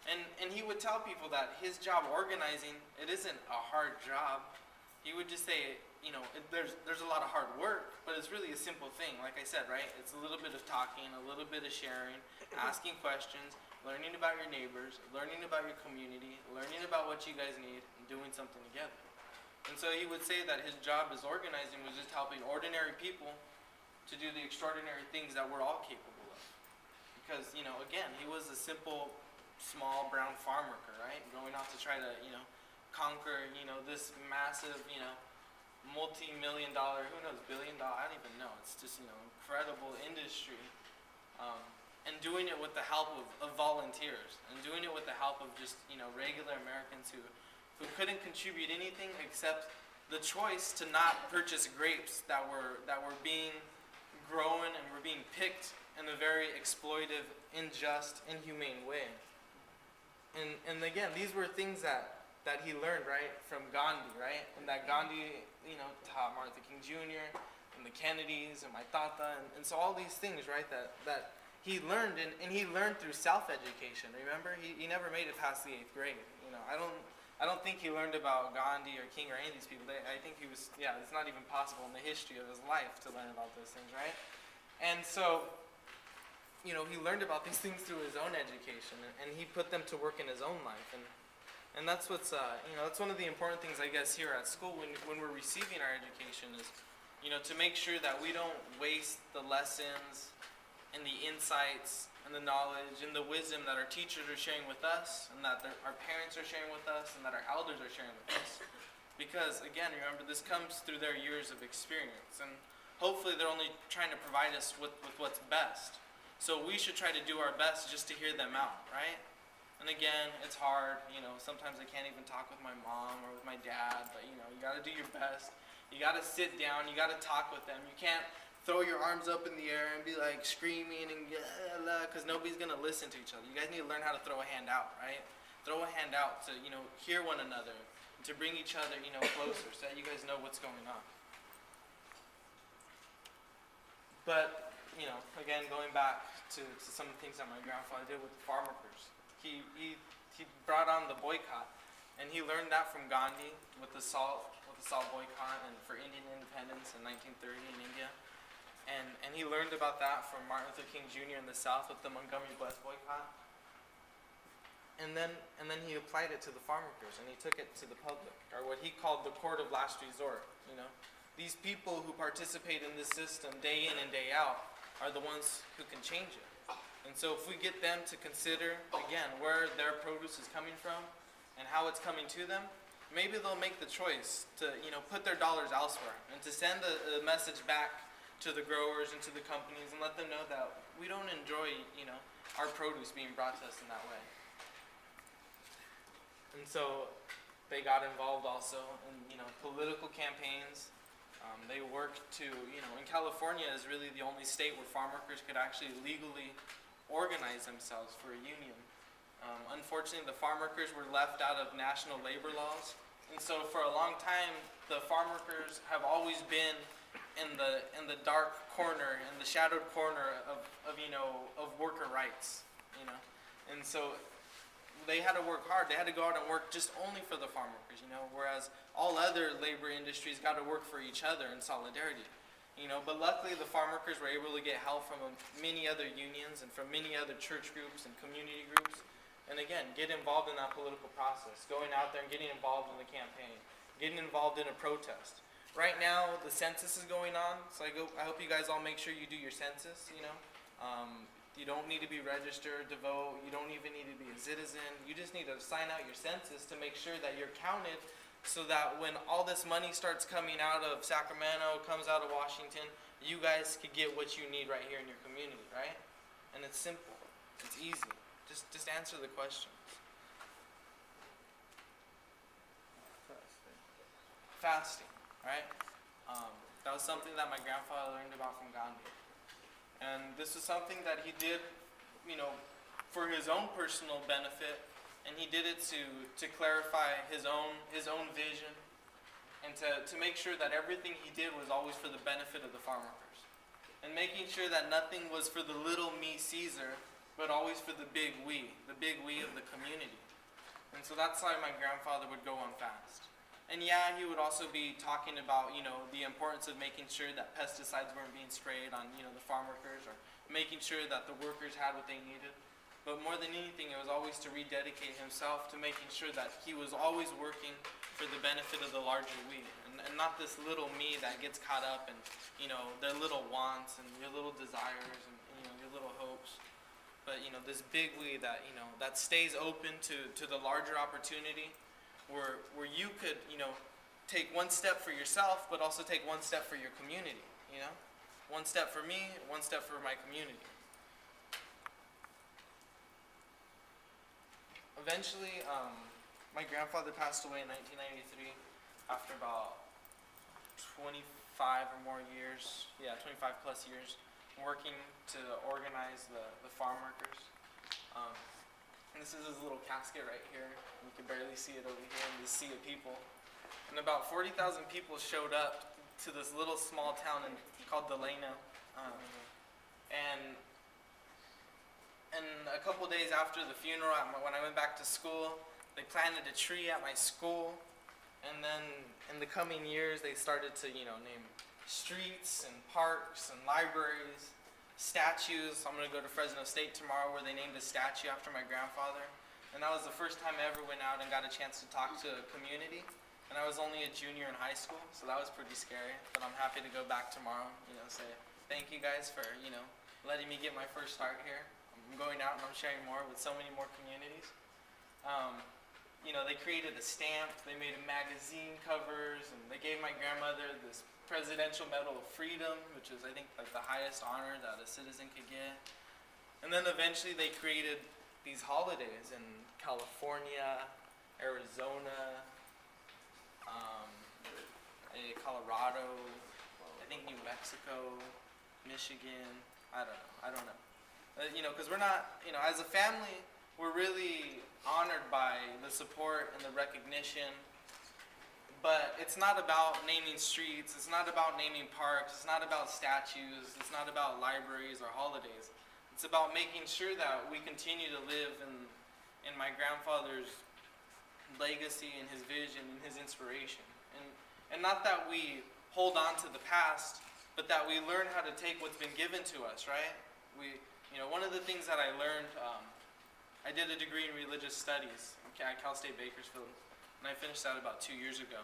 And he would tell people that his job organizing, it isn't a hard job. He would just say, there's a lot of hard work, but it's really a simple thing. Like I said, right? It's a little bit of talking, a little bit of sharing, asking questions, learning about your neighbors, learning about your community, learning about what you guys need, and doing something together. And so he would say that his job as organizing was just helping ordinary people to do the extraordinary things that we're all capable of. Because, again, he was a simple, small brown farm worker, right? Going out to try to, conquer, this massive, multi-million dollar, who knows, billion-dollar, I don't even know. It's just, incredible industry. And doing it with the help of volunteers, and doing it with the help of just, regular Americans who couldn't contribute anything except the choice to not purchase grapes that were being grown and were being picked in a very exploitive, unjust, inhumane way. And again, these were things that he learned, right, from Gandhi, right? And that Gandhi, taught Martin Luther King Jr. and the Kennedys and my Tata, and so all these things, right, that he learned, and he learned through self-education. Remember, he never made it past the 8th grade. I don't think he learned about Gandhi or King or any of these people. I think he was, it's not even possible in the history of his life to learn about those things, right? And so, he learned about these things through his own education, and he put them to work in his own life. And that's what's, that's one of the important things, I guess, here at school when we're receiving our education is, to make sure that we don't waste the lessons and the insights and the knowledge and the wisdom that our teachers are sharing with us, and that our parents are sharing with us, and that our elders are sharing with us. Because, again, remember, this comes through their years of experience, and hopefully they're only trying to provide us with what's best. So we should try to do our best just to hear them out, right? And again, it's hard, sometimes I can't even talk with my mom or with my dad, but, you got to do your best. You got to sit down, you got to talk with them. You can't throw your arms up in the air and be like screaming and because nobody's going to listen to each other. You guys need to learn how to throw a hand out, right? Throw a hand out to, hear one another, to bring each other, closer so that you guys know what's going on. But, again, going back to some of the things that my grandfather did with the farm workers. He brought on the boycott, and he learned that from Gandhi with the salt boycott and for Indian independence in 1930 in India. And he learned about that from Martin Luther King Jr. in the South with the Montgomery Bus boycott. And then he applied it to the farm workers, and he took it to the public, or what he called the court of last resort. These people who participate in this system day in and day out are the ones who can change it. And so if we get them to consider, again, where their produce is coming from and how it's coming to them, maybe they'll make the choice to, put their dollars elsewhere and to send a message back to the growers and to the companies and let them know that we don't enjoy, our produce being brought to us in that way. And so they got involved also in, political campaigns. They worked to, in California is really the only state where farm workers could actually legally organize themselves for a union. Unfortunately, the farm workers were left out of national labor laws, and so for a long time, the farm workers have always been in the dark corner, in the shadowed corner of worker rights, and so they had to work hard. They had to go out and work just only for the farm workers, whereas all other labor industries got to work for each other in solidarity. But luckily the farm workers were able to get help from many other unions and from many other church groups and community groups. And again, get involved in that political process, going out there and getting involved in the campaign, getting involved in a protest. Right now, the census is going on, so I hope you guys all make sure you do your census, You don't need to be registered to vote. You don't even need to be a citizen. You just need to sign out your census to make sure that you're counted so that when all this money starts coming out of Sacramento, comes out of Washington, you guys could get what you need right here in your community, right? And it's simple. It's easy. Just answer the questions. Fasting, right? That was something that my grandfather learned about from Gandhi. And this was something that he did, for his own personal benefit, and he did it to clarify his own vision, and to make sure that everything he did was always for the benefit of the farm workers, and making sure that nothing was for the little me, Cesar, but always for the big we of the community. And so that's why my grandfather would go on fast. And yeah, he would also be talking about, the importance of making sure that pesticides weren't being sprayed on, the farm workers, or making sure that the workers had what they needed. But more than anything, it was always to rededicate himself to making sure that he was always working for the benefit of the larger we, and not this little me that gets caught up in, their little wants and your little desires and, your little hopes. But, this big we that, that stays open to the larger opportunity, where you could, take one step for yourself, but also take one step for your community, One step for me, one step for my community. Eventually, my grandfather passed away in 1993 after about 25 or more years, 25 plus years, working to organize the farm workers. And this is his little casket right here. You can barely see it over here in this sea of people. And about 40,000 people showed up to this little small town called Delano. And a couple days after the funeral, when I went back to school, they planted a tree at my school. And then in the coming years, they started to, name streets and parks and libraries, statues. I'm going to go to Fresno State tomorrow where they named a statue after my grandfather. And that was the first time I ever went out and got a chance to talk to a community. And I was only a junior in high school, so that was pretty scary. But I'm happy to go back tomorrow, say thank you guys for, letting me get my first start here. I'm going out and I'm sharing more with so many more communities. They created a stamp, they made magazine covers, and they gave my grandmother this Presidential Medal of Freedom, which is, I think, like the highest honor that a citizen could get. And then eventually they created these holidays in California, Arizona, Colorado, I think New Mexico, Michigan, I don't know. Because we're not, as a family, we're really honored by the support and the recognition. But it's not about naming streets, it's not about naming parks, it's not about statues, it's not about libraries or holidays. It's about making sure that we continue to live in my grandfather's legacy and his vision and his inspiration. And not that we hold on to the past, but that we learn how to take what's been given to us, right? One of the things that I learned, I did a degree in religious studies at Cal State Bakersfield. And I finished that about 2 years ago.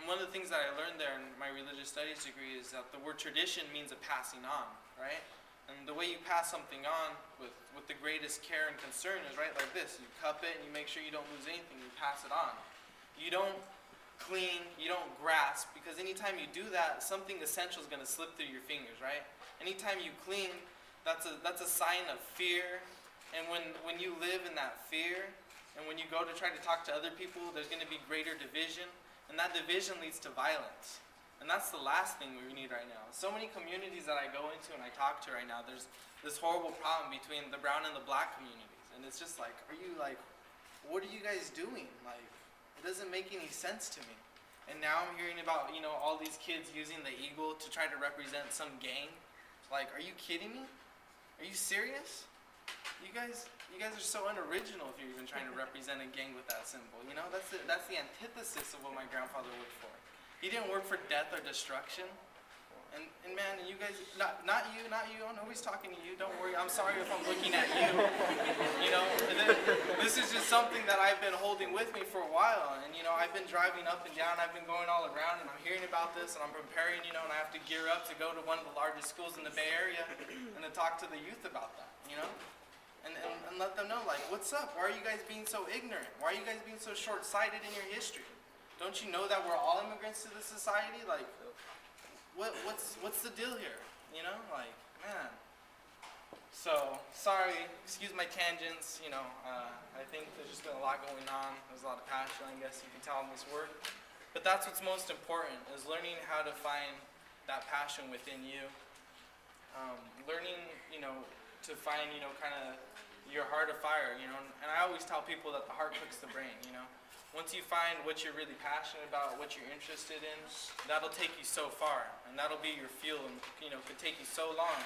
One of the things that I learned there in my religious studies degree is that the word tradition means a passing on, right? And the way you pass something on with the greatest care and concern is right like this. You cup it and you make sure you don't lose anything. You pass it on. You don't clean, you don't grasp, because anytime you do that, something essential is going to slip through your fingers, right? Anytime you clean, that's a sign of fear. And when you live in that fear, and when you go to try to talk to other people, there's going to be greater division. And that division leads to violence. And that's the last thing we need right now. So many communities that I go into and I talk to right now, there's this horrible problem between the brown and the black communities. And it's just like, what are you guys doing? It doesn't make any sense to me. And now I'm hearing about, all these kids using the eagle to try to represent some gang. Are you kidding me? Are you serious? You guys are so unoriginal if you're even trying to represent a gang with that symbol. That's the antithesis of what my grandfather worked for. He didn't work for death or destruction. And man, you guys, not you, nobody's talking to you. Don't worry. I'm sorry if I'm looking at you. This is just something that I've been holding with me for a while. And I've been driving up and down. I've been going all around, and I'm hearing about this, and I'm preparing. And I have to gear up to go to one of the largest schools in the Bay Area and to talk to the youth about that. And let them know, what's up? Why are you guys being so ignorant? Why are you guys being so short-sighted in your history? Don't you know that we're all immigrants to this society? What's the deal here? Man. So, sorry, excuse my tangents, I think there's just been a lot going on. There's a lot of passion, I guess you can tell in this work. But that's what's most important, is learning how to find that passion within you. Learning, to find, kind of your heart of fire, and I always tell people that the heart cooks the brain, Once you find what you're really passionate about, what you're interested in, that'll take you so far, and that'll be your fuel, and, could take you so long